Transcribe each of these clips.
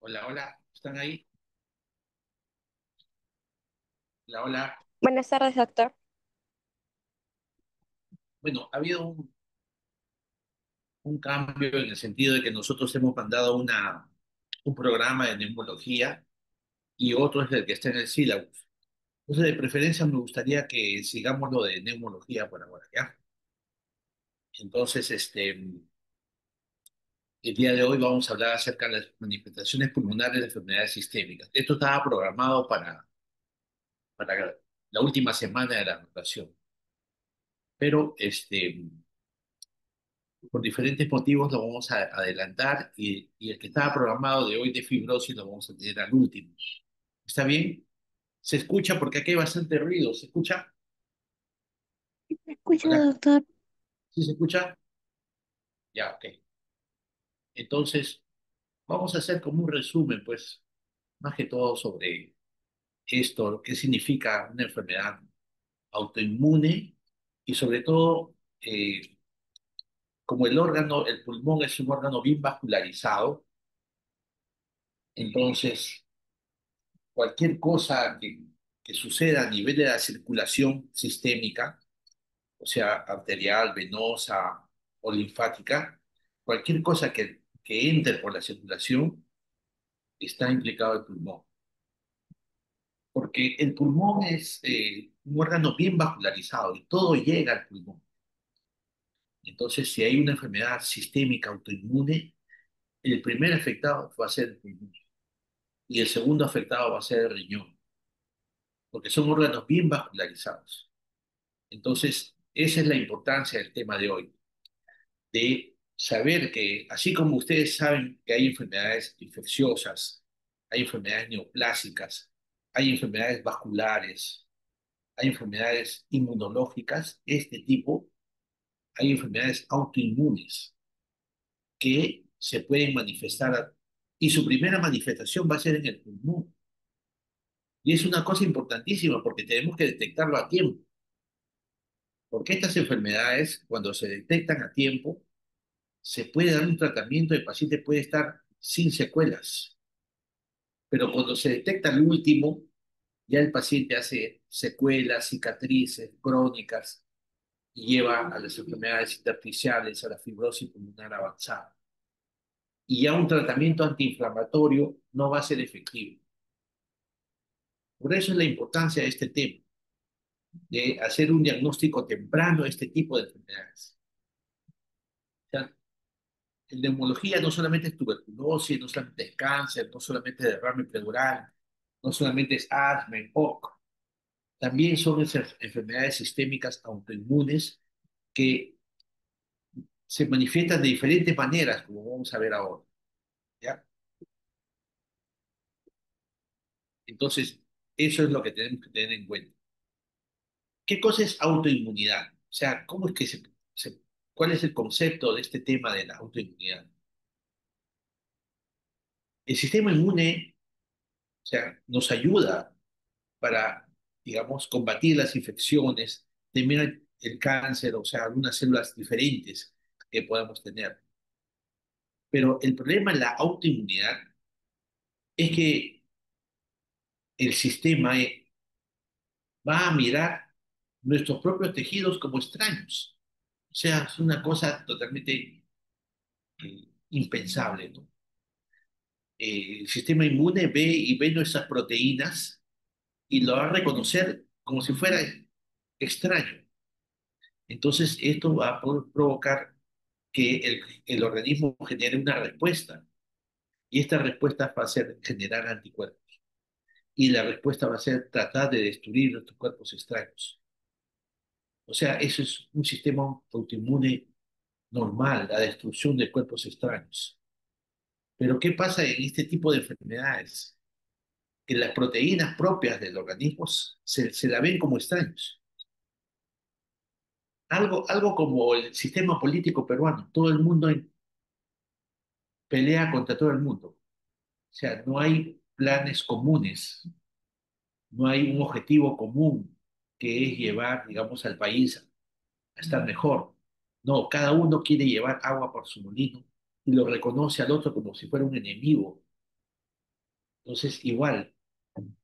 Hola, hola, ¿están ahí? Hola, hola. Buenas tardes, doctor. Bueno, ha habido un cambio en el sentido de que nosotros hemos mandado un programa de neumología y otro es el que está en el sílabus. Entonces, de preferencia, me gustaría que sigamos lo de neumología por ahora, ¿ya? Entonces, el día de hoy vamos a hablar acerca de las manifestaciones pulmonares de enfermedades sistémicas. Esto estaba programado para la última semana de la rotación, pero por diferentes motivos lo vamos a adelantar y el que estaba programado de hoy de fibrosis lo vamos a tener al último. ¿Está bien? ¿Se escucha? Porque aquí hay bastante ruido. ¿Se escucha? Escucho, Hola. doctor. ¿Sí se escucha? Ya, ok. Entonces, vamos a hacer como un resumen, pues, más que todo sobre esto, qué significa una enfermedad autoinmune y sobre todo, como el pulmón es un órgano bien vascularizado, entonces cualquier cosa que suceda a nivel de la circulación sistémica, o sea, arterial, venosa o linfática, cualquier cosa que entre por la circulación está implicado el pulmón. Porque el pulmón es un órgano bien vascularizado y todo llega al pulmón. Entonces, si hay una enfermedad sistémica autoinmune, el primer afectado va a ser el pulmón y el segundo afectado va a ser el riñón, porque son órganos bien vascularizados. Entonces, esa es la importancia del tema de hoy, de saber que, así como ustedes saben que hay enfermedades infecciosas, hay enfermedades neoplásicas, hay enfermedades vasculares, hay enfermedades inmunológicas, este tipo, hay enfermedades autoinmunes que se pueden manifestar y su primera manifestación va a ser en el pulmón. Y es una cosa importantísima porque tenemos que detectarlo a tiempo, porque estas enfermedades, cuando se detectan a tiempo, se puede dar un tratamiento, el paciente puede estar sin secuelas, pero cuando se detecta el último, ya el paciente hace secuelas, cicatrices crónicas y lleva a las enfermedades intersticiales, a la fibrosis pulmonar avanzada. Y ya un tratamiento antiinflamatorio no va a ser efectivo. Por eso es la importancia de este tema, de hacer un diagnóstico temprano de este tipo de enfermedades. O sea, en neumología no solamente es tuberculosis, no solamente es cáncer, no solamente es derrame pleural, no solamente es asma, EPOC, también son enfermedades sistémicas autoinmunes que se manifiestan de diferentes maneras, como vamos a ver ahora, ¿ya? Entonces, eso es lo que tenemos que tener en cuenta. ¿Qué cosa es autoinmunidad? O sea, ¿cómo es que cuál es el concepto de este tema de la autoinmunidad? El sistema inmune, o sea, nos ayuda para, digamos, combatir las infecciones, también el cáncer, o sea, algunas células diferentes que podamos tener. Pero el problema en la autoinmunidad es que el sistema va a mirar nuestros propios tejidos como extraños. O sea, es una cosa totalmente impensable, ¿no? El sistema inmune ve y ve nuestras proteínas y lo va a reconocer como si fuera extraño. Entonces, esto va a provocar que el organismo genere una respuesta y esta respuesta va a ser generar anticuerpos y la respuesta va a ser tratar de destruir nuestros cuerpos extraños. O sea, eso es un sistema autoinmune normal, la destrucción de cuerpos extraños. Pero ¿qué pasa en este tipo de enfermedades? Que las proteínas propias del organismo se la ven como extraños. Algo como el sistema político peruano, todo el mundo pelea contra todo el mundo. O sea, no hay planes comunes, no hay un objetivo común que es llevar, digamos, al país a estar mejor. No, cada uno quiere llevar agua por su molino y lo reconoce al otro como si fuera un enemigo. Entonces, igual,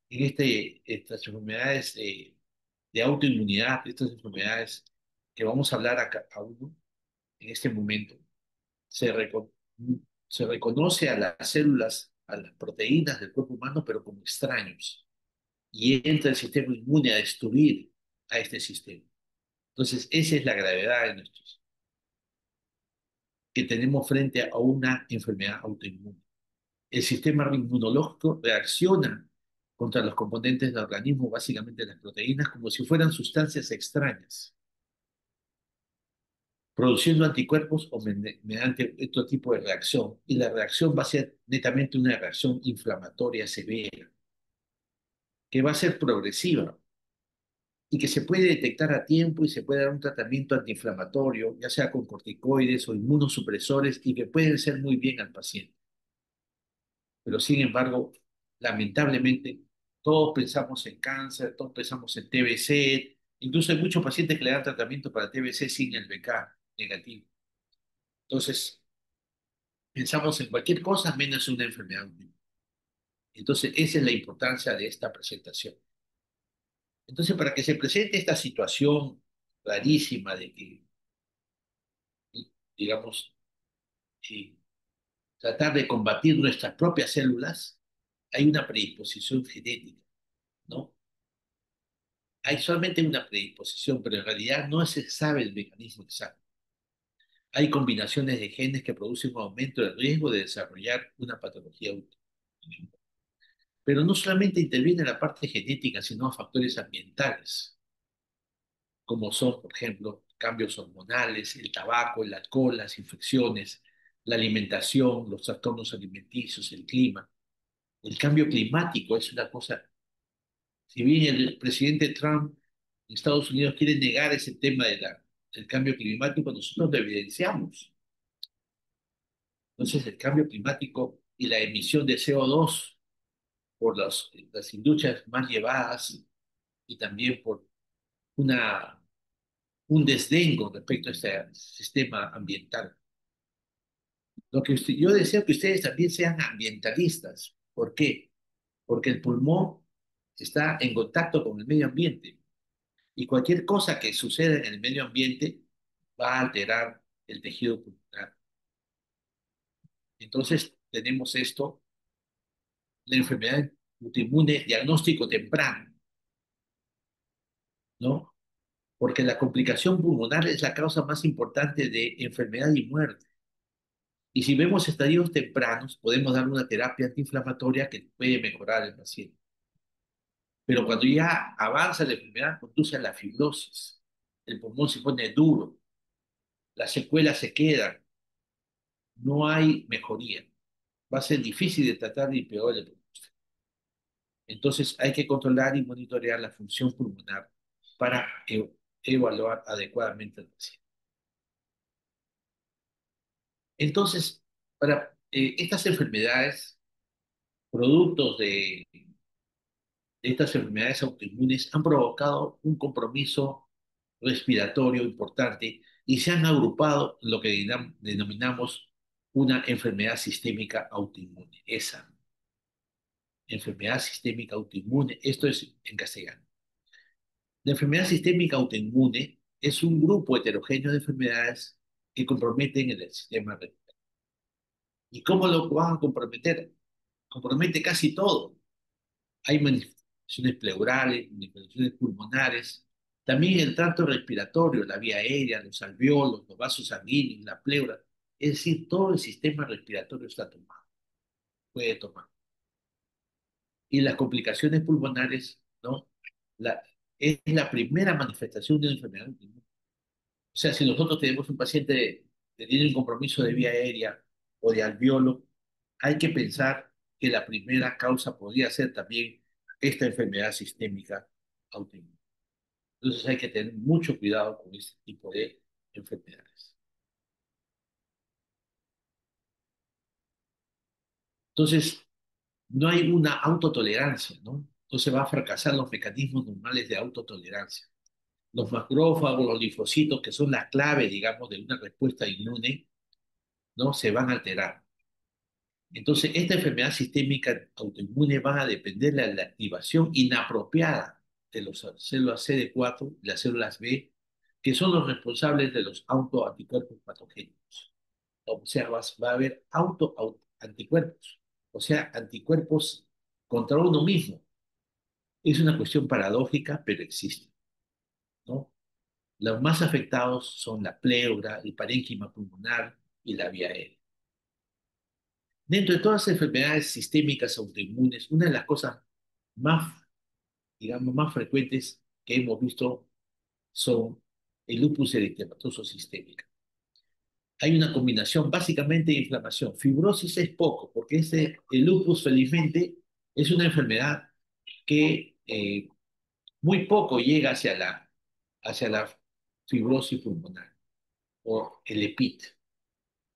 en estas enfermedades de autoinmunidad, estas enfermedades que vamos a hablar acá a uno en este momento, se, reco- se reconoce a las células, a las proteínas del cuerpo humano, pero como extraños. Y entra el sistema inmune a destruir a este sistema. Entonces, esa es la gravedad de nuestros, que tenemos frente a una enfermedad autoinmune. El sistema inmunológico reacciona contra los componentes del organismo, básicamente las proteínas, como si fueran sustancias extrañas, produciendo anticuerpos o mediante otro tipo de reacción. Y la reacción va a ser netamente una reacción inflamatoria severa, que va a ser progresiva y que se puede detectar a tiempo y se puede dar un tratamiento antiinflamatorio, ya sea con corticoides o inmunosupresores, y que pueden ser muy bien al paciente. Pero sin embargo, lamentablemente, todos pensamos en cáncer, todos pensamos en TBC, incluso hay muchos pacientes que le dan tratamiento para TBC sin el BK negativo. Entonces, pensamos en cualquier cosa menos una enfermedad autoinmune. Entonces, esa es la importancia de esta presentación. Entonces, para que se presente esta situación rarísima de que, digamos, eh, tratar de combatir nuestras propias células, hay una predisposición genética, ¿no? Hay solamente una predisposición, pero en realidad no se sabe el mecanismo exacto. Hay combinaciones de genes que producen un aumento del riesgo de desarrollar una patología autoinmune. Pero no solamente interviene la parte genética, sino factores ambientales, como son, por ejemplo, cambios hormonales, el tabaco, el alcohol, las infecciones, la alimentación, los trastornos alimenticios, el clima. El cambio climático es una cosa, si bien el presidente Trump en Estados Unidos quiere negar ese tema del cambio climático, nosotros lo evidenciamos. Entonces, el cambio climático y la emisión de CO2 por las industrias más llevadas y también por una, un desdén con respecto a este sistema ambiental. Yo deseo que ustedes también sean ambientalistas. ¿Por qué? Porque el pulmón está en contacto con el medio ambiente y cualquier cosa que suceda en el medio ambiente va a alterar el tejido pulmonar. Entonces, tenemos esto, la enfermedad autoinmune, diagnóstico temprano, ¿no? Porque la complicación pulmonar es la causa más importante de enfermedad y muerte. Y si vemos estadios tempranos, podemos dar una terapia antiinflamatoria que puede mejorar al paciente. Pero cuando ya avanza la enfermedad, conduce a la fibrosis. El pulmón se pone duro, las secuelas se quedan, no hay mejoría. Va a ser difícil de tratar y peor el pronóstico. Entonces hay que controlar y monitorear la función pulmonar para evaluar adecuadamente al paciente. Entonces, para estas enfermedades, productos de estas enfermedades autoinmunes han provocado un compromiso respiratorio importante y se han agrupado en lo que denominamos una enfermedad sistémica autoinmune. Esa enfermedad sistémica autoinmune, esto es en castellano. La enfermedad sistémica autoinmune es un grupo heterogéneo de enfermedades que comprometen el sistema respiratorio. ¿Y cómo lo van a comprometer? Compromete casi todo. Hay manifestaciones pleurales, manifestaciones pulmonares, también el tracto respiratorio, la vía aérea, los alveolos, los vasos sanguíneos, la pleura. Es decir, todo el sistema respiratorio está tomado, puede tomar. Y las complicaciones pulmonares, ¿no? La, es la primera manifestación de una enfermedad autoinmune. O sea, si nosotros tenemos un paciente que tiene un compromiso de vía aérea o de alveolo, hay que pensar que la primera causa podría ser también esta enfermedad sistémica autoinmune. Entonces hay que tener mucho cuidado con este tipo de enfermedades. Entonces, no hay una autotolerancia, ¿no? Entonces va a fracasar los mecanismos normales de autotolerancia. Los macrófagos, los linfocitos, que son la clave, digamos, de una respuesta inmune, ¿no? Se van a alterar. Entonces, esta enfermedad sistémica autoinmune va a depender de la activación inapropiada de las células CD4 y las células B, que son los responsables de los autoanticuerpos patogénicos. O sea, va a haber anticuerpos, o sea, anticuerpos contra uno mismo. Es una cuestión paradójica, pero existe, ¿no? Los más afectados son la pleura, el parénquima pulmonar y la vía aérea. Dentro de todas las enfermedades sistémicas autoinmunes, una de las cosas más, digamos, más frecuentes que hemos visto son el lupus eritematoso sistémico. Hay una combinación básicamente de inflamación. Fibrosis es poco, porque el lupus felizmente es una enfermedad que muy poco llega hacia la fibrosis pulmonar o el EPIT.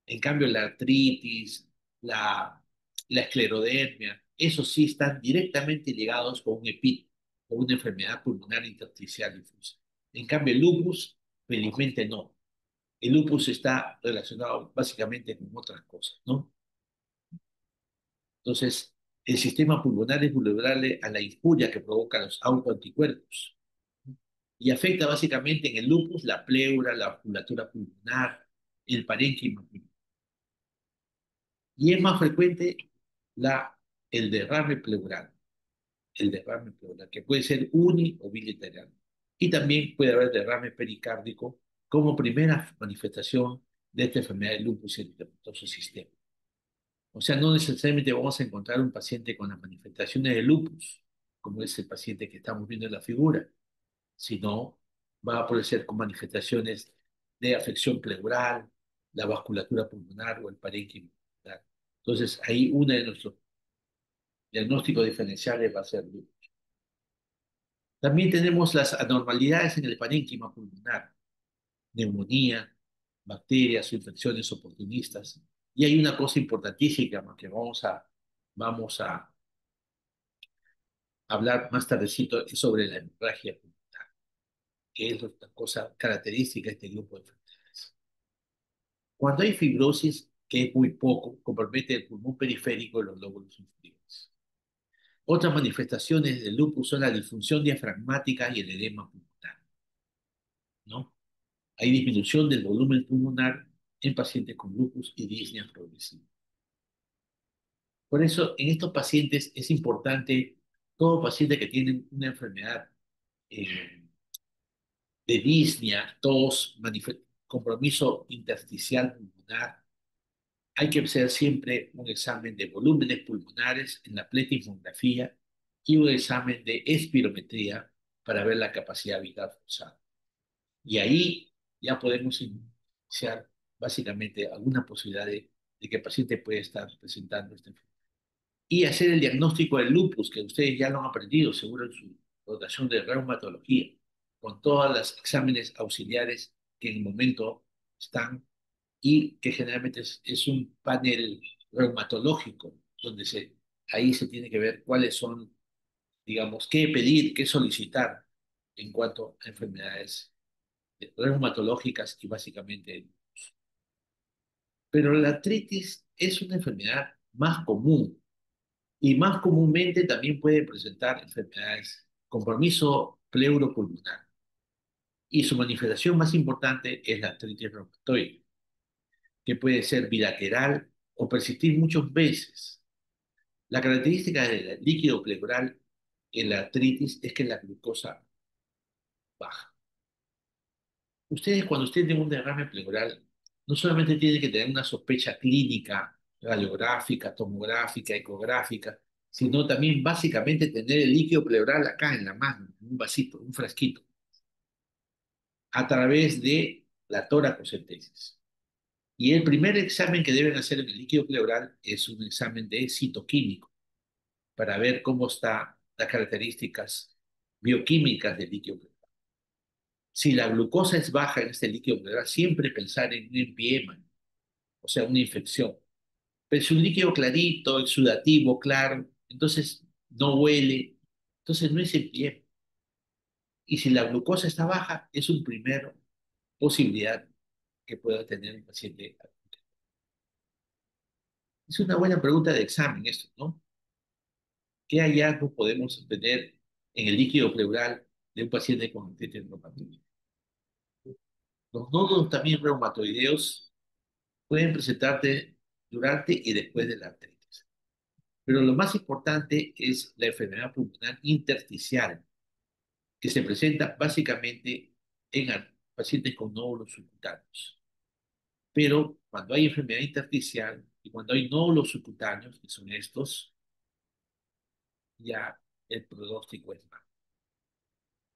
En cambio, la artritis, la esclerodermia, esos sí están directamente ligados con un EPIT, con una enfermedad pulmonar intersticial difusa. En cambio, el lupus, felizmente no. El lupus está relacionado básicamente con otras cosas, ¿no? Entonces, el sistema pulmonar es vulnerable a la injuria que provocan los autoanticuerpos y afecta básicamente en el lupus la pleura, la vasculatura pulmonar, el parénquima pulmonar. Y es más frecuente la, el derrame pleural, que puede ser uni o bilateral. Y también puede haber derrame pericárdico como primera manifestación de esta enfermedad de lupus eritematoso sistémico. O sea, no necesariamente vamos a encontrar un paciente con las manifestaciones de lupus, como es el paciente que estamos viendo en la figura, sino va a aparecer con manifestaciones de afección pleural, la vasculatura pulmonar o el parénquima pulmonar. Entonces, ahí uno de nuestros diagnósticos diferenciales va a ser lupus. También tenemos las anormalidades en el parénquima pulmonar, neumonía, bacterias o infecciones oportunistas. Y hay una cosa importantísima que vamos a hablar más tardecito sobre la hemorragia pulmonar, que es una cosa característica de este grupo de enfermedades. Cuando hay fibrosis, que es muy poco, compromete el pulmón periférico y los lóbulos inferiores. Otras manifestaciones del lupus son la disfunción diafragmática y el edema pulmonar, ¿no? Hay disminución del volumen pulmonar en pacientes con lupus y disnea progresiva. Por eso, en estos pacientes es importante, todo paciente que tiene una enfermedad eh, de disnea, tos, compromiso intersticial pulmonar, hay que hacer siempre un examen de volúmenes pulmonares en la pletismografía y un examen de espirometría para ver la capacidad vital forzada. Y ahí ya podemos iniciar básicamente alguna posibilidad de que el paciente puede estar presentando esta enfermedad. Y hacer el diagnóstico del lupus, que ustedes ya lo han aprendido seguro en su rotación de reumatología, con todos los exámenes auxiliares que en el momento están y que generalmente es un panel reumatológico, donde ahí se tiene que ver cuáles son, digamos, qué pedir, qué solicitar en cuanto a enfermedades reumatológicas y básicamente. Pero la artritis es una enfermedad más común y más comúnmente también puede presentar enfermedades, compromiso pleuropulmonar. Y su manifestación más importante es la artritis reumatoide, que puede ser bilateral o persistir muchas veces. La característica del líquido pleural en la artritis es que la glucosa baja. Cuando ustedes tienen un derrame pleural, no solamente tienen que tener una sospecha clínica, radiográfica, tomográfica, ecográfica, sino también básicamente tener el líquido pleural acá en la mano, en un vasito, un frasquito, a través de la toracocentesis. Y el primer examen que deben hacer en el líquido pleural es un examen de citoquímico para ver cómo están las características bioquímicas del líquido pleural. Si la glucosa es baja en este líquido pleural, siempre pensar en un empiema, o sea, una infección. Pero si un líquido clarito, exudativo, claro, entonces no huele, entonces no es empiema. Y si la glucosa está baja, es una primera posibilidad que pueda tener un paciente. Es una buena pregunta de examen esto, ¿no? ¿Qué hallazgo podemos obtener en el líquido pleural de un paciente con artritis reumatoide? Los nódulos también reumatoideos pueden presentarte durante y después de la artritis. Pero lo más importante es la enfermedad pulmonar intersticial, que se presenta básicamente en pacientes con nódulos subcutáneos. Pero cuando hay enfermedad intersticial y cuando hay nódulos subcutáneos, que son estos, ya el pronóstico es malo.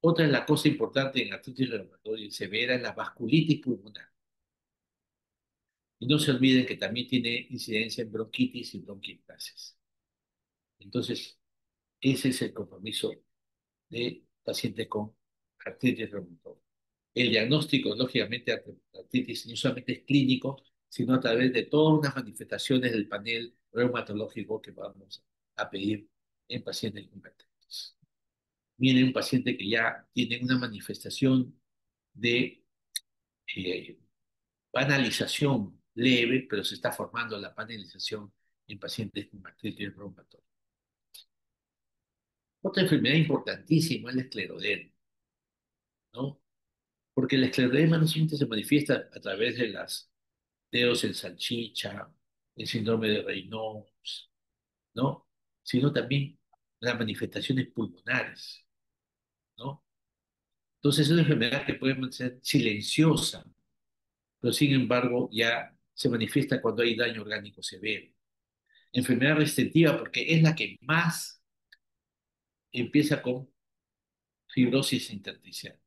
Otra es la cosa importante en artritis reumatoide severa, es la vasculitis pulmonar. Y no se olviden que también tiene incidencia en bronquitis y bronquiectasis. Entonces, ese es el compromiso de pacientes con artritis reumatoide. El diagnóstico, lógicamente, de artritis no solamente es clínico, sino a través de todas las manifestaciones del panel reumatológico que vamos a pedir en pacientes con artritis. Viene un paciente que ya tiene una manifestación de eh, panalización leve, pero se está formando la panalización en pacientes con artritis reumatoide. Otra enfermedad importantísima es la esclerodermia, ¿no? Porque la esclerodermia no solamente se manifiesta a través de los dedos en salchicha, el síndrome de Raynaud, ¿no? Sino también las manifestaciones pulmonares, ¿no? Entonces es una enfermedad que puede ser silenciosa, pero sin embargo ya se manifiesta cuando hay daño orgánico severo. Enfermedad restrictiva porque es la que más empieza con fibrosis intersticial,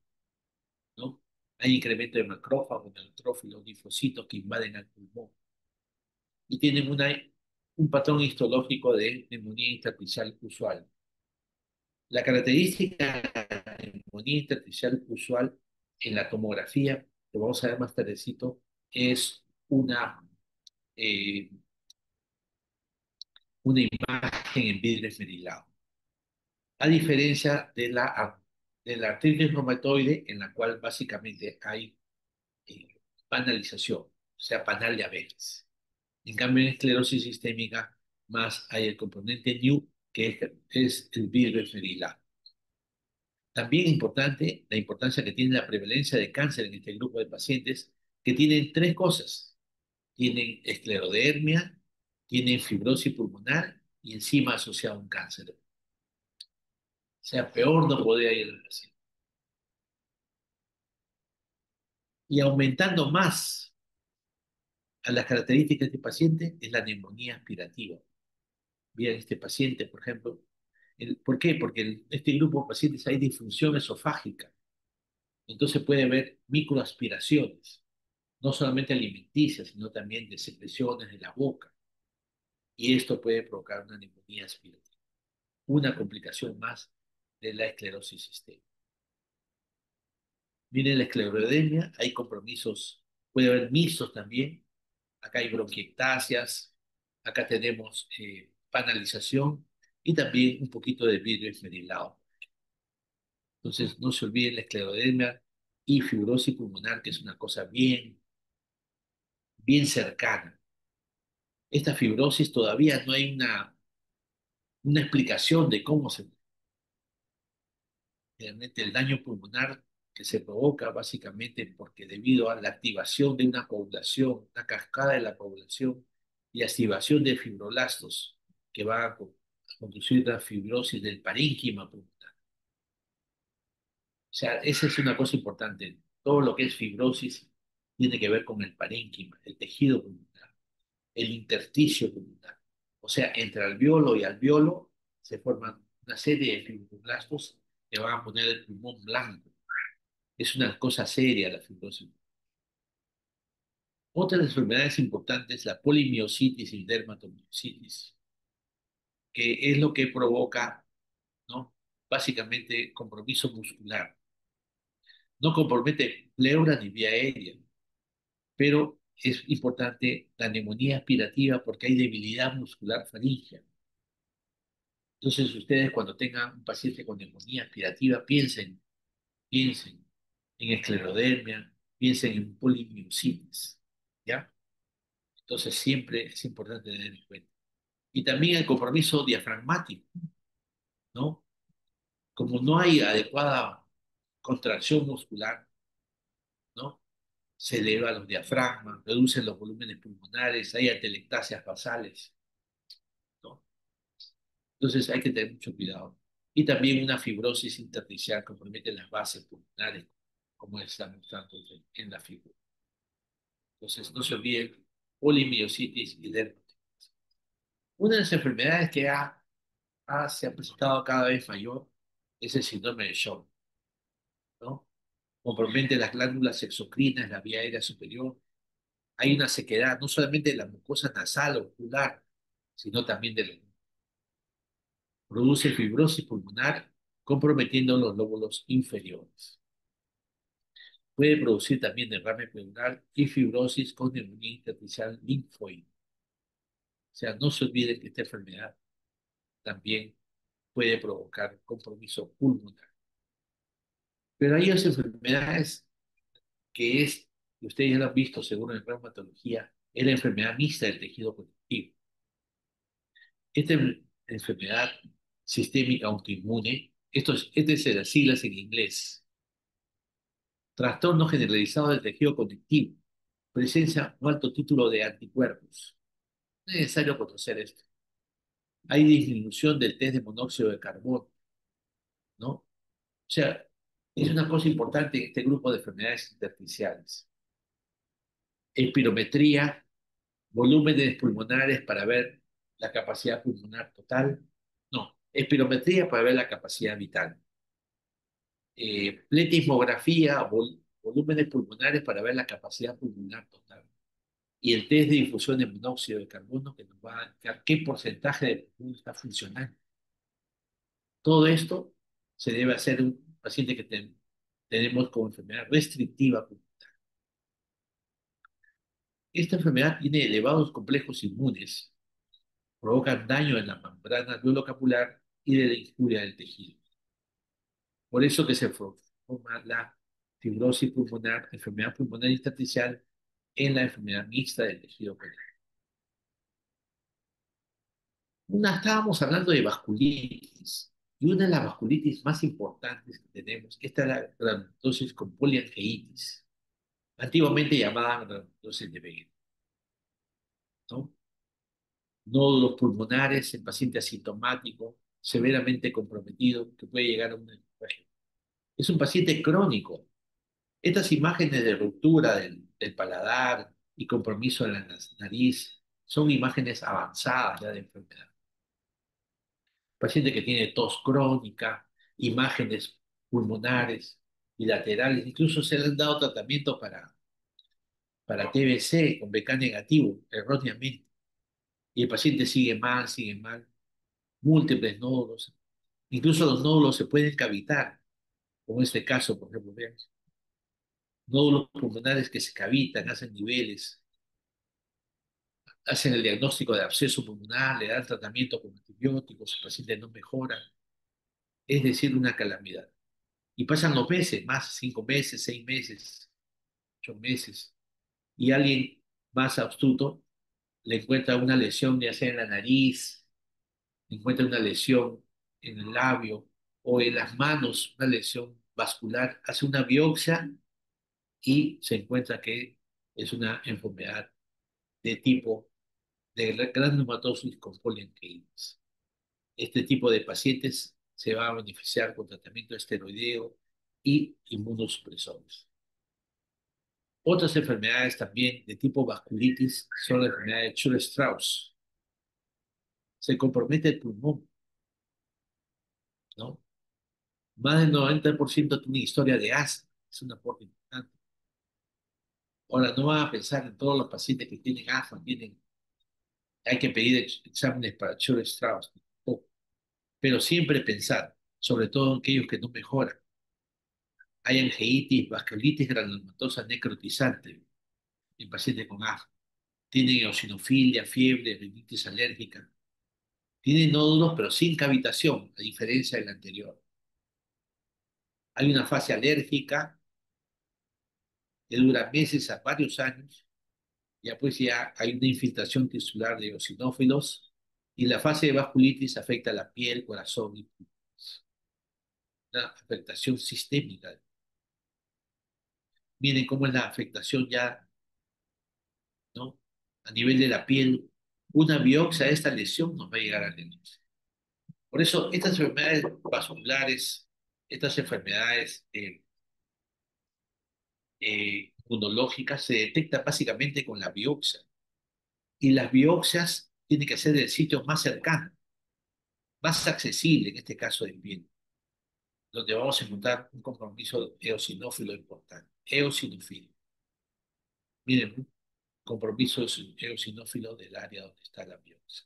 ¿no? Hay incremento de macrófagos, neutrófilos, linfocitos que invaden al pulmón y tienen un patrón histológico de neumonía intersticial usual. La característica de neumonía intersticial usual en la tomografía, que vamos a ver más tardecito, es eh, una imagen en vidrio esmerilado. A diferencia de la artritis reumatoide, en la cual básicamente hay eh, panalización, o sea, panal de abejas. En cambio, en esclerosis sistémica, más hay el componente NEW, es el vidrio esmerilado. También importante la importancia que tiene la prevalencia de cáncer en este grupo de pacientes que tienen tres cosas. Tienen esclerodermia, tienen fibrosis pulmonar y encima asociado a un cáncer. O sea, peor no podría ir el paciente. Y aumentando más a las características de este paciente es la neumonía aspirativa. Bien, este paciente, por ejemplo, ¿por qué? Porque en este grupo de pacientes hay disfunción esofágica. Entonces puede haber microaspiraciones, no solamente alimenticias, sino también de secreciones de la boca. Y esto puede provocar una neumonía aspirativa, una complicación más de la esclerosis sistémica. Miren la esclerodermia, hay compromisos, puede haber mixtos también. Acá hay bronquiectasias, acá tenemos panalización y también un poquito de vidrio esmerilado. Entonces, no se olviden la esclerodermia y fibrosis pulmonar, que es una cosa bien cercana. Esta fibrosis todavía no hay una explicación de cómo se realmente el daño pulmonar que se provoca básicamente porque debido a la activación de una población, una cascada de la población y activación de fibroblastos que va a conducir a la fibrosis del parénquima pulmonar. O sea, esa es una cosa importante. Todo lo que es fibrosis tiene que ver con el parénquima, el tejido pulmonar, el intersticio pulmonar. O sea, entre alveolo y alveolo se forman una serie de fibroblastos que van a poner el pulmón blanco. Es una cosa seria la fibrosis. Otra de las enfermedades importantes es la polimiositis y dermatomiositis, que es lo que provoca, ¿no? Básicamente compromiso muscular. No compromete pleura ni vía aérea, pero es importante la neumonía aspirativa porque hay debilidad muscular faríngea. Entonces, ustedes cuando tengan un paciente con neumonía aspirativa, piensen en esclerodermia, piensen en polimiositis, ¿ya? Entonces siempre es importante tener en cuenta. Y también el compromiso diafragmático, ¿no? Como no hay adecuada contracción muscular, ¿no? Se eleva los diafragmas, reducen los volúmenes pulmonares, hay atelectasias basales, ¿no? Entonces hay que tener mucho cuidado. Y también una fibrosis intersticial compromete las bases pulmonares, como está mostrando en la figura. Entonces no se olviden polimiositis y dermatitis. Una de las enfermedades que se ha presentado cada vez mayor es el síndrome de Sjögren, ¿no? Compromete las glándulas exocrinas, la vía aérea superior. Hay una sequedad no solamente de la mucosa nasal o ocular, sino también de la produce fibrosis pulmonar, comprometiendo los lóbulos inferiores. Puede producir también derrame pleural y fibrosis con neumonía intersticial linfoide. O sea, no se olviden que esta enfermedad también puede provocar compromiso pulmonar. Pero hay otras enfermedades que ustedes ya lo han visto según en reumatología, es la enfermedad mixta del tejido conectivo. Esta enfermedad sistémica autoinmune, este es de las siglas en inglés, trastorno generalizado del tejido conectivo, presencia o alto título de anticuerpos. No es necesario conocer esto. Hay disminución del test de monóxido de carbono, ¿no? O sea, es una cosa importante en este grupo de enfermedades intersticiales. Espirometría, volúmenes pulmonares para ver la capacidad pulmonar total. No, espirometría para ver la capacidad vital. Pletismografía, volúmenes pulmonares para ver la capacidad pulmonar total. Y el test de difusión de monóxido de carbono que nos va a indicar qué porcentaje de pulmón está funcionando. Todo esto se debe hacer en un paciente que tenemos como enfermedad restrictiva. Esta enfermedad tiene elevados complejos inmunes, provocan daño en la membrana duodecapular y de la injuria del tejido. Por eso que se forma la fibrosis pulmonar, enfermedad pulmonar intersticial en la enfermedad mixta del tejido conectivo. Estábamos hablando de vasculitis, y una de las vasculitis más importantes que tenemos, esta es la granulomatosis con poliangeitis, antiguamente llamada granulomatosis de Wegener, ¿no? Nódulos pulmonares en paciente asintomático, severamente comprometido, que puede llegar a una hemorragia. Es un paciente crónico. Estas imágenes de ruptura del paladar y compromiso de la nariz son imágenes avanzadas ya de enfermedad. Paciente que tiene tos crónica, imágenes pulmonares y laterales, incluso se le han dado tratamiento para TBC con BK negativo, erróneamente, y el paciente sigue mal, múltiples nódulos, incluso los nódulos se pueden cavitar, como este caso, por ejemplo, vean, nódulos pulmonares que se cavitan, hacen niveles, hacen el diagnóstico de absceso pulmonar, le dan tratamiento con antibióticos, el paciente no mejora, es decir, una calamidad. Y pasan los meses, más 5 meses, 6 meses, 8 meses, y alguien más astuto le encuentra una lesión, ya sea en la nariz, le encuentra una lesión en el labio o en las manos, una lesión vascular, hace una biopsia y se encuentra que es una enfermedad de tipo de granulomatosis con polianquitis. Este tipo de pacientes se va a beneficiar con tratamiento esteroideo y inmunosupresores. Otras enfermedades también de tipo vasculitis son la enfermedad de Church-Strauss. Se compromete el pulmón, ¿no? Más del 90% tiene historia de asma, es un aporte importante. Ahora, no van a pensar en todos los pacientes que tienen asma, hay que pedir exámenes para Church-Strauss, pero siempre pensar, sobre todo en aquellos que no mejoran. Hay angeitis, vasculitis granulomatosa necrotizante en pacientes con asma. Tienen eosinofilia, fiebre, rinitis alérgica. Tienen nódulos, pero sin cavitación, a diferencia del anterior. Hay una fase alérgica que dura meses a varios años Ya pues ya hay una infiltración tisular de eosinófilos y la fase de vasculitis afecta la piel, corazón y pulmones. Una afectación sistémica. Miren cómo es la afectación ya, ¿no? A nivel de la piel, una biopsia de esta lesión nos va a llegar al diagnóstico. Por eso, estas enfermedades vasculares, estas enfermedades inmunológicas se detectan básicamente con la biopsia. Y las biopsias tienen que ser del sitio más cercano, más accesible, en este caso de piel, donde vamos a encontrar un compromiso eosinófilo importante. Eosinófilo. Miren, un compromiso eosinófilo del área donde está la biopsia.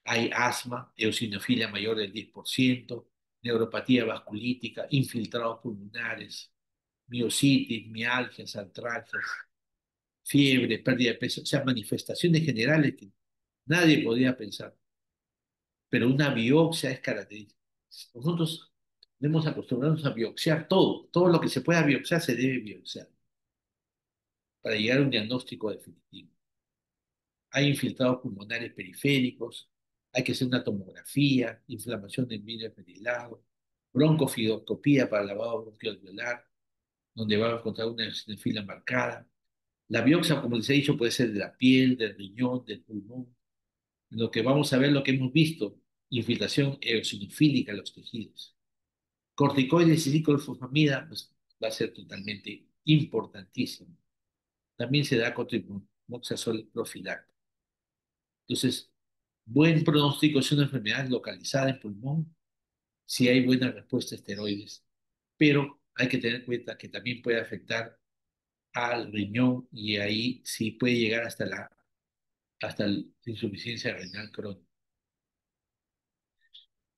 Hay asma, eosinofilia mayor del 10%, neuropatía vasculítica, infiltrados pulmonares, miositis, mialgias, artralgias, fiebre, pérdida de peso, o sea, manifestaciones generales que nadie podía pensar, pero una biopsia es característica. Nosotros debemos acostumbrarnos a biopsiar todo, todo lo que se pueda biopsiar se debe biopsiar para llegar a un diagnóstico definitivo. Hay infiltrados pulmonares periféricos, hay que hacer una tomografía, inflamación del vidrio esmerilado, broncofidoscopía para lavado bronquialveolar, donde va a encontrar una eosinofila marcada. La biopsia, como les he dicho, puede ser de la piel, del riñón, del pulmón. En lo que vamos a ver lo que hemos visto, infiltración eosinofílica en los tejidos. Corticoides y ciclofosfamida, pues va a ser totalmente importantísimo. También se da cotrimoxazol profiláctico. Entonces, buen pronóstico es una enfermedad localizada en pulmón si hay buena respuesta a esteroides, pero hay que tener en cuenta que también puede afectar al riñón y ahí sí puede llegar hasta la insuficiencia renal crónica.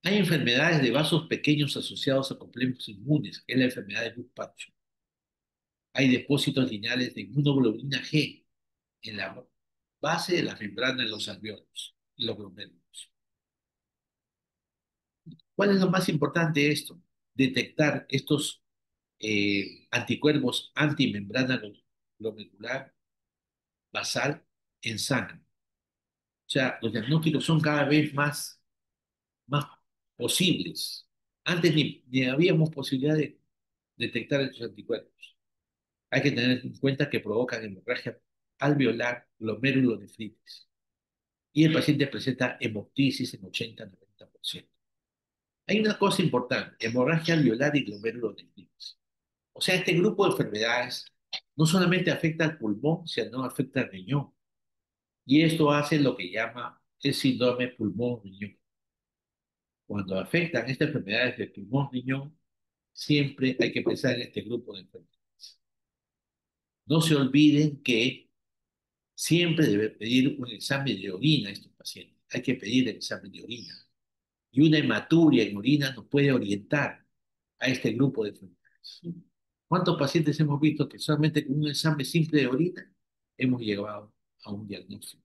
Hay enfermedades de vasos pequeños asociados a complejos inmunes, que es la enfermedad de Bush-Patch. Hay depósitos lineales de inmunoglobulina G en la base de las membranas de los alveolos y los glomérulos. ¿Cuál es lo más importante de esto? Detectar estos anticuerpos antimembrana glomerular basal en sangre. O sea, los diagnósticos son cada vez más posibles. Antes ni habíamos posibilidad de detectar estos anticuerpos. Hay que tener en cuenta que provocan hemorragia alveolar, glomerulonefritis. Y el paciente presenta hemoptisis en 80-90%. Hay una cosa importante, hemorragia alveolar y glomerulonefritis. O sea, este grupo de enfermedades no solamente afecta al pulmón, sino afecta al riñón. Y esto hace lo que llama el síndrome pulmón-riñón. Cuando afectan estas enfermedades de pulmón-riñón, siempre hay que pensar en este grupo de enfermedades. No se olviden que siempre debe pedir un examen de orina a estos pacientes. Hay que pedir el examen de orina. Y una hematuria en orina nos puede orientar a este grupo de enfermedades. ¿Cuántos pacientes hemos visto que solamente con un examen simple de orina hemos llegado a un diagnóstico?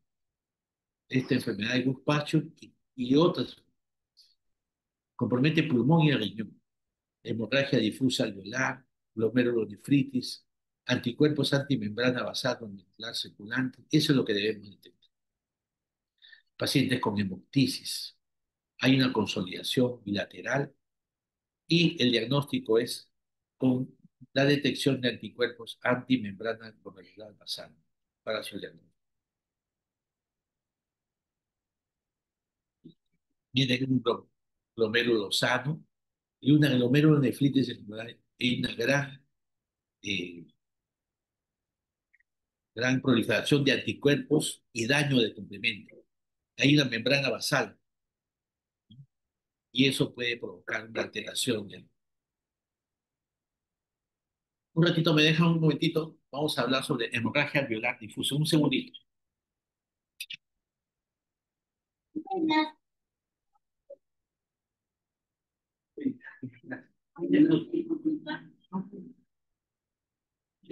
Esta enfermedad de Bush-Patch y otras compromete pulmón y riñón, hemorragia difusa alveolar, glomerulonefritis, anticuerpos antimembrana basal glomerular circulante. Eso es lo que debemos detectar. Pacientes con hemoptisis. Hay una consolidación bilateral y el diagnóstico es con la detección de anticuerpos antimembrana glomerular basal para su diagnóstico. Viene un glomérulo sano y una glomerulonefritis y una eh, gran proliferación de anticuerpos y daño de complemento. Hay una membrana basal y eso puede provocar una alteración. Un ratito, me dejan un momentito, vamos a hablar sobre hemorragia alveolar difusa. Un segundito.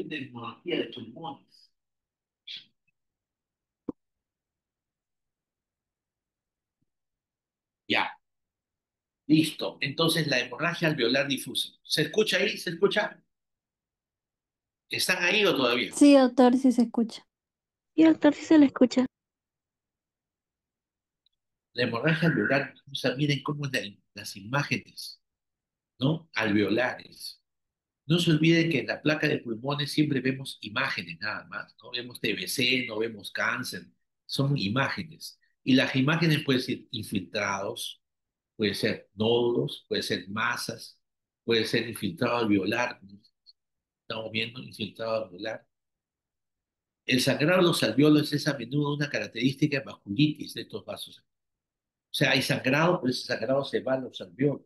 Tecnología de pulmones. Ya, listo. Entonces, la hemorragia alveolar difusa. ¿Se escucha ahí? ¿Se escucha? ¿Están ahí o todavía? Sí, doctor, sí se escucha. Y doctor, si se le escucha. La hemorragia alveolar, o sea, miren cómo las imágenes, ¿no? Alveolares. No se olviden que en la placa de pulmones siempre vemos imágenes nada más, no vemos TBC, no vemos cáncer, son imágenes. Y las imágenes pueden ser infiltrados, pueden ser nódulos, pueden ser masas, puede ser infiltrado alveolar, ¿no? Estamos viendo infiltrado alveolar. El sangrado de los alveolos es a menudo una característica de vasculitis de estos vasos. O sea, hay sangrado, pero ese sangrado se va a los alveolos.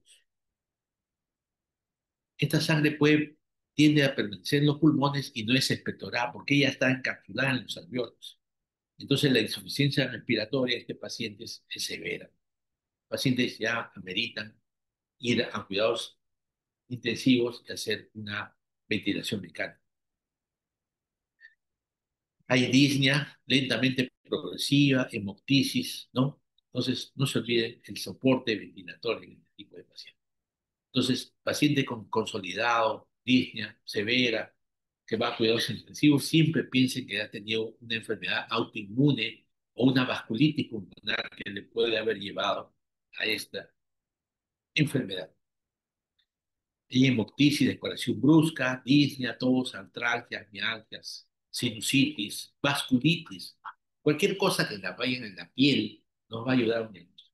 Esta sangre tiende a permanecer en los pulmones y no es expectorada porque ella está encapsulada en los alveolos. Entonces la insuficiencia respiratoria de este paciente es severa. Pacientes ya ameritan ir a cuidados intensivos y hacer una ventilación mecánica. Hay disnea lentamente progresiva, hemoptisis, ¿no? Entonces no se olviden el soporte ventilatorio en este tipo de pacientes. Entonces, paciente con consolidado, disnea severa, que va a cuidados intensivos, siempre piensen que ha tenido una enfermedad autoinmune o una vasculitis pulmonar que le puede haber llevado a esta enfermedad. Y hemoptisis, descoloración brusca, disnea, tos, artralgias, mialgias, sinusitis, vasculitis, cualquier cosa que la vayan en la piel nos va a ayudar un diagnóstico.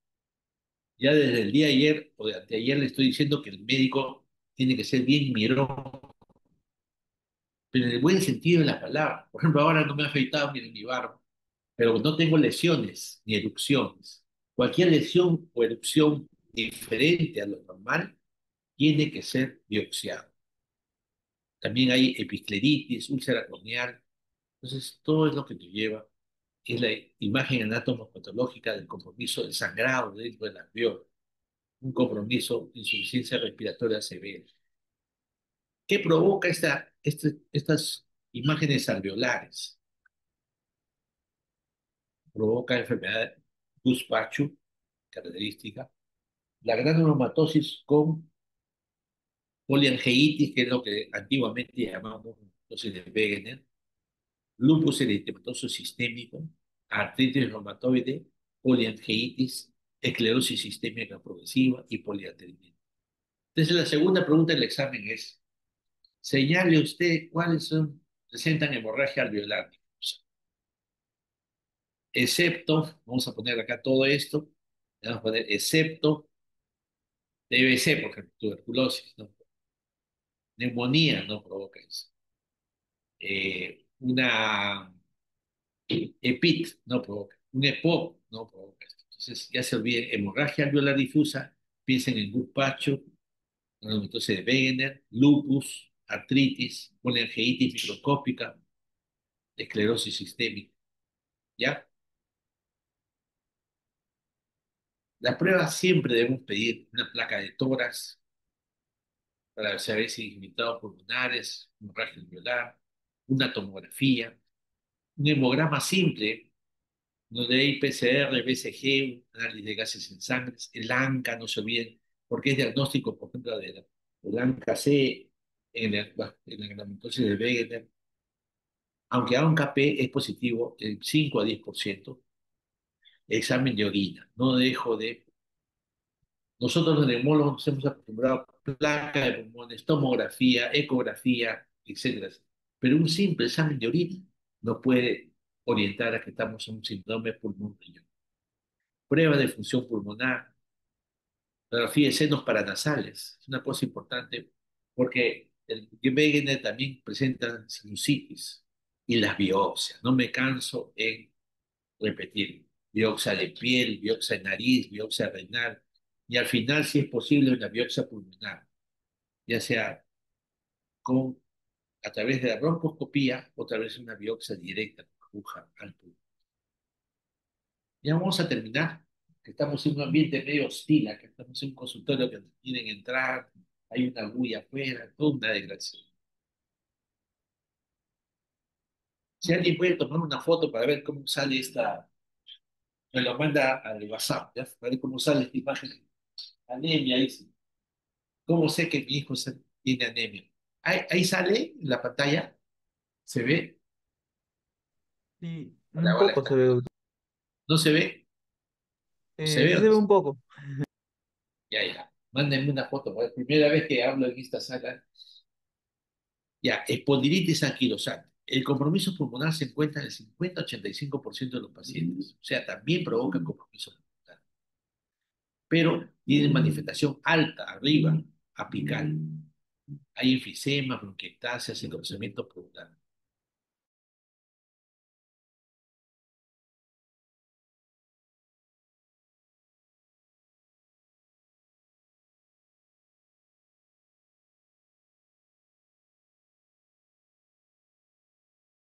Ya desde el día de ayer o de anteayer le estoy diciendo que el médico tiene que ser bien mirón, pero en el buen sentido de la palabra. Por ejemplo, ahora no me he afeitado ni mi barba, pero no tengo lesiones ni erupciones. Cualquier lesión o erupción diferente a lo normal tiene que ser biopsiado. También hay episcleritis, úlcera corneal. Entonces, todo es lo que nos lleva, es la imagen anatomopatológica del compromiso del sangrado dentro del alveolo, un compromiso de insuficiencia respiratoria severa. ¿Qué provoca estas imágenes alveolares? Provoca enfermedad de Busch-Pachu, característica, la granulomatosis con poliangeitis, que es lo que antiguamente llamamos entonces de Wegener, lupus eritematoso sistémico, artritis reumatoide, poliangeitis, esclerosis sistémica progresiva y poliarteritis. Entonces, la segunda pregunta del examen es, señale usted cuáles presentan hemorragia alveolar difusa, excepto, vamos a poner acá todo esto, vamos a poner excepto TBC, por ejemplo, tuberculosis, ¿no? Neumonía no provoca eso. Una EPIT no provoca. Un EPOC no provoca esto. Entonces, ya se olviden, hemorragia alveolar difusa, piensen en guzpacho, entonces de Wegener, lupus, artritis, poliangeitis microscópica, esclerosis sistémica, ¿ya? Las pruebas siempre debemos pedir una placa de tórax para saber si hay invitados pulmonares, hemorragia alveolar, una tomografía, un hemograma simple, donde hay PCR, BCG, un análisis de gases en sangre, el ANCA, no se olviden, porque es diagnóstico, por ejemplo, del ANCA-C en la granulomatosis de Wegener, aunque ANCA-P es positivo el 5 a 10%, examen de orina, no dejo de. Nosotros los neumólogos nos hemos acostumbrado a placa de pulmones, tomografía, ecografía, etcétera. Pero un simple examen de orina nos puede orientar a que estamos en un síndrome pulmón-riñón. Prueba de función pulmonar, radiografía de senos paranasales, es una cosa importante porque el Wegener también presenta sinusitis y las biopsias. No me canso en repetir. Biopsia de piel, biopsia de nariz, biopsia renal y al final, si es posible, una biopsia pulmonar, ya sea con, a través de la broncoscopía o a través de una biopsia directa con aguja al pulmón. Ya vamos a terminar, que estamos en un ambiente medio hostil, que estamos en un consultorio que quieren entrar, hay una bulla afuera, toda una desgracia. Si alguien puede tomar una foto para ver cómo sale me lo manda al WhatsApp, ¿ya? Para ver cómo sale esta imagen. Anemia, dice. ¿Cómo sé que mi hijo tiene anemia? Ahí sale en la pantalla. ¿Se ve? Sí, Hola, un hola, poco se está. ve, doctor. ¿No se ve? ¿O se ve Sí o se no ve se un ve? poco. Ya, ya. Mándenme una foto. Es la primera vez que hablo en esta sala. Ya, espondilitis anquilosante. El compromiso pulmonar se encuentra en el 50-85% de los pacientes. O sea, también provoca compromiso pulmonar. Pero tiene manifestación alta, arriba, apical. Hay enfisema, bronquiectasias, engrosamiento pulmonar.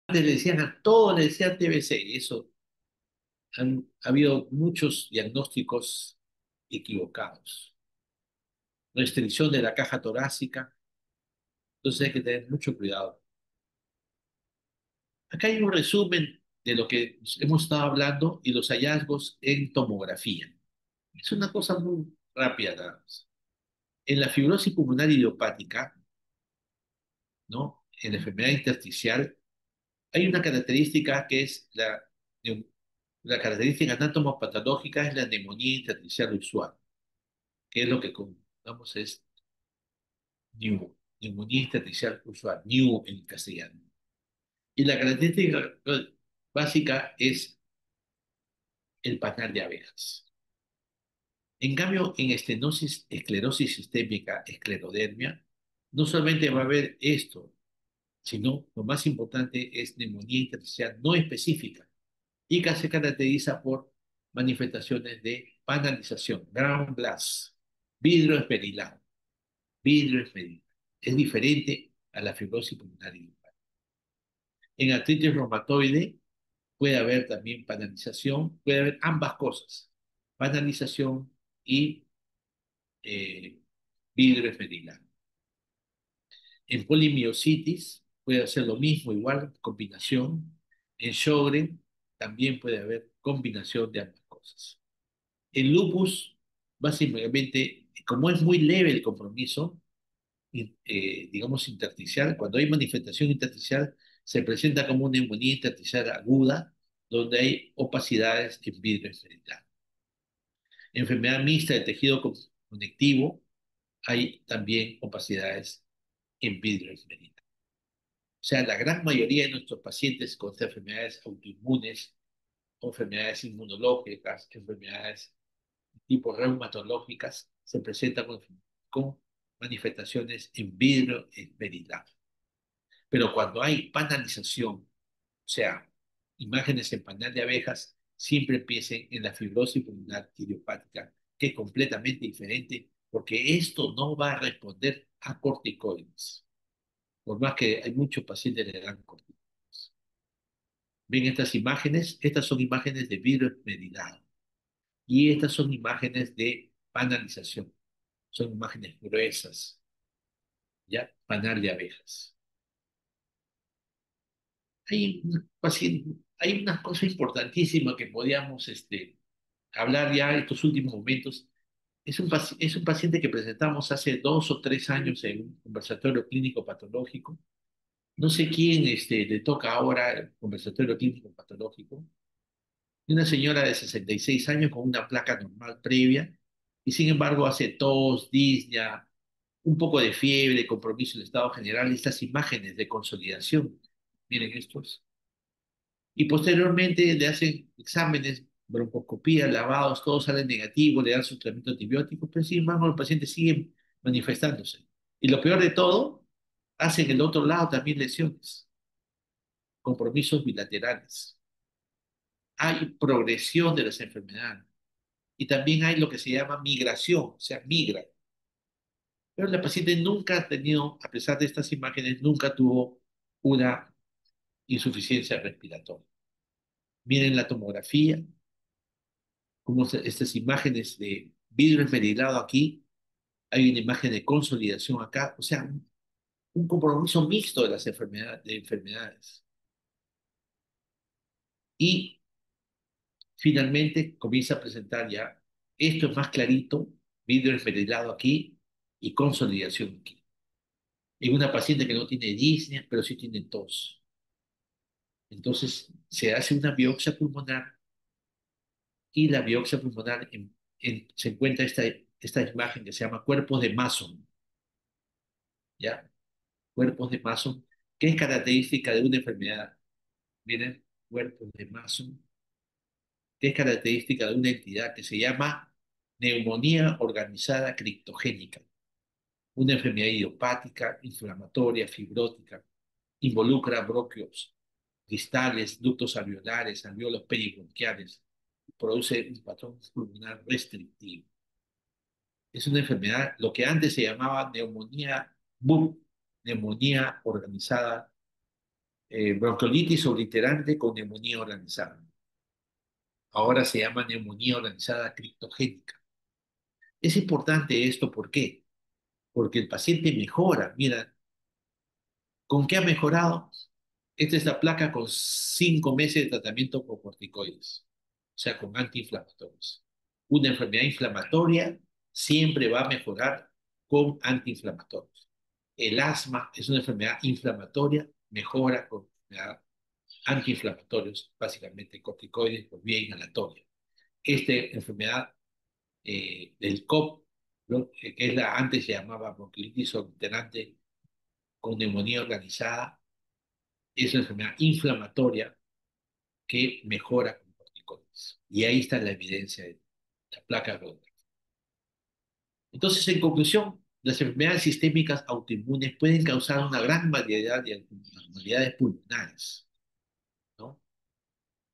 Antes le decían a todo, le decían TBC, y eso ha habido muchos diagnósticos equivocados. Restricción de la caja torácica, entonces hay que tener mucho cuidado. Acá hay un resumen de lo que hemos estado hablando y los hallazgos en tomografía. Es una cosa muy rápida, nada más. En la fibrosis pulmonar idiopática, ¿no? En la enfermedad intersticial, hay una característica que es la característica anatomopatológica es la neumonía intersticial usual, que es lo que vamos es NEW, neumonía intersticial usual, NEW en castellano. Y la característica básica es el panal de abejas. En cambio, en estenosis, esclerosis sistémica, esclerodermia, no solamente va a haber esto, sino lo más importante es neumonía intersticial no específica y que se caracteriza por manifestaciones de panalización, ground glass, vidrio esmerilado, vidrio esmerilado. Es diferente a la fibrosis pulmonar idiopática. En artritis reumatoide puede haber también panalización, puede haber ambas cosas, panalización y eh, vidrio esmerilado. En polimiositis puede hacer lo mismo, igual, combinación. En Sjögren también puede haber combinación de ambas cosas. En lupus, básicamente, como es muy leve el compromiso, digamos, intersticial, cuando hay manifestación intersticial, se presenta como una neumonía intersticial aguda, donde hay opacidades en vidrio esmerilado. Enfermedad mixta de tejido conectivo, hay también opacidades en vidrio esmerilado. O sea, la gran mayoría de nuestros pacientes con estas enfermedades autoinmunes, o enfermedades inmunológicas, enfermedades tipo reumatológicas, se presentan con manifestaciones en vidrio esmerilado. Pero cuando hay panalización, o sea, imágenes en panal de abejas, siempre empiecen en la fibrosis pulmonar idiopática, que es completamente diferente, porque esto no va a responder a corticoides, por más que hay muchos pacientes que le dan corticoides. ¿Ven estas imágenes? Estas son imágenes de vidrio esmerilado y estas son imágenes de panalización. Son imágenes gruesas, ¿ya? Panal de abejas. Hay una cosa importantísima que podíamos hablar ya en estos últimos momentos. Es un paciente que presentamos hace 2 o 3 años en un conversatorio clínico patológico. No sé quién le toca ahora el conversatorio clínico patológico. Una señora de 66 años con una placa normal previa y sin embargo hace tos, disnea, un poco de fiebre, compromiso del estado general, estas imágenes de consolidación. Miren estos. Y posteriormente le hacen exámenes, broncoscopía, lavados, todo sale negativo, le dan su tratamiento antibiótico, pero sin embargo el paciente sigue manifestándose. Y lo peor de todo, hacen el otro lado también lesiones, compromisos bilaterales. Hay progresión de las enfermedades. Y también hay lo que se llama migración, o sea, migra. Pero la paciente nunca ha tenido, a pesar de estas imágenes, nunca tuvo una insuficiencia respiratoria. Miren la tomografía, como estas imágenes de vidrio esmerilado aquí, hay una imagen de consolidación acá, o sea, un compromiso mixto de las enfermedades. Y finalmente comienza a presentar ya, esto es más clarito, vidrio esmerilado aquí y consolidación aquí. En una paciente que no tiene disnea, pero sí tiene tos. Entonces se hace una biopsia pulmonar y la biopsia pulmonar se encuentra esta imagen que se llama cuerpos de Mason, ¿ya? Cuerpos de Mason, que es característica de una enfermedad. Miren, cuerpos de Mason, que es característica de una entidad que se llama neumonía organizada criptogénica, una enfermedad idiopática, inflamatoria, fibrótica, involucra bronquios, cristales, ductos alveolares, alveolos peribronquiales, produce un patrón pulmonar restrictivo. Es una enfermedad, lo que antes se llamaba neumonía BUB, neumonía organizada, bronquiolitis obliterante con neumonía organizada. Ahora se llama neumonía organizada criptogénica. Es importante esto, ¿por qué? Porque el paciente mejora. Mira, ¿con qué ha mejorado? Esta es la placa con 5 meses de tratamiento con corticoides, o sea, con antiinflamatorios. Una enfermedad inflamatoria siempre va a mejorar con antiinflamatorios. El asma es una enfermedad inflamatoria, mejora con antiinflamatorios, básicamente corticoides por vía inhalatoria. Esta enfermedad del COP, ¿no? Que es la antes se llamaba bronquiolitis obliterante con neumonía organizada, es una enfermedad inflamatoria que mejora con corticoides. Y ahí está la evidencia de la placa redonda. Entonces, en conclusión, las enfermedades sistémicas autoinmunes pueden causar una gran variedad de anormalidades pulmonares, ¿no?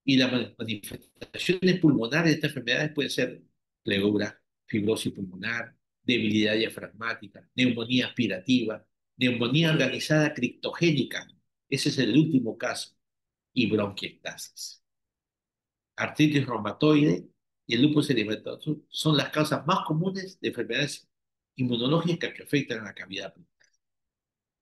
Y las manifestaciones pulmonares de estas enfermedades pueden ser pleura, fibrosis pulmonar, debilidad diafragmática, neumonía aspirativa, neumonía organizada criptogénica, ese es el último caso, y bronquiectasis. Artritis reumatoide y el lupus eritematoso son las causas más comunes de enfermedades inmunológicas que afectan a la cavidad pulmonar,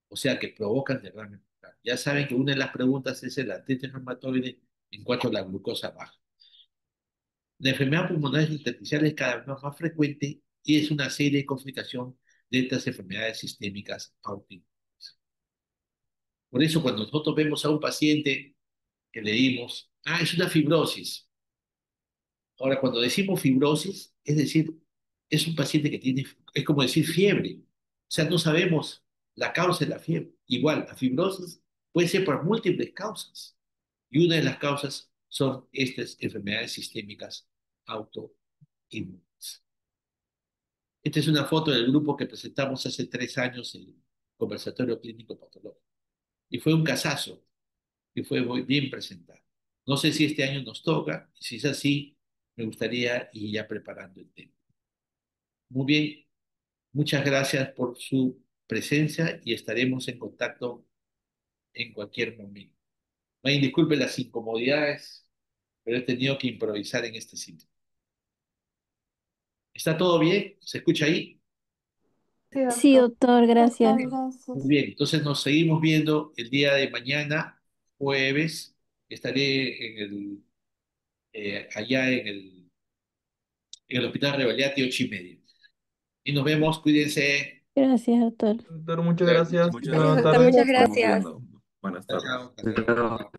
o sea, que provocan derrame pulmonar. Ya saben que una de las preguntas es el artritis reumatoide en cuanto a la glucosa baja. La enfermedad pulmonar intersticial es cada vez más frecuente y es una serie de complicaciones de estas enfermedades sistémicas autoinmunes. Por eso, cuando nosotros vemos a un paciente que le dimos, es una fibrosis. Ahora, cuando decimos fibrosis, es decir, es un paciente que tiene, es como decir fiebre. O sea, no sabemos la causa de la fiebre. Igual, la fibrosis puede ser por múltiples causas. Y una de las causas son estas enfermedades sistémicas autoinmunes. Esta es una foto del grupo que presentamos hace 3 años en el conversatorio clínico patológico. Y fue un casazo, y fue muy bien presentado. No sé si este año nos toca, y si es así, me gustaría ir ya preparando el tema. Muy bien, muchas gracias por su presencia y estaremos en contacto en cualquier momento. May, disculpe las incomodidades, pero he tenido que improvisar en este sitio. ¿Está todo bien? ¿Se escucha ahí? Sí, Sí, doctor. doctor, gracias. Muy Gracias. bien, entonces nos seguimos viendo el día de mañana, jueves. Estaré allá en el Hospital Revalidati 8:30. Y nos vemos, cuídense. Gracias, doctor. Doctor, muchas gracias. Muchas Buenas gracias, tardes. doctor. Nos Muchas estamos gracias. viendo. Buenas Chao, tardes. chao, hasta luego.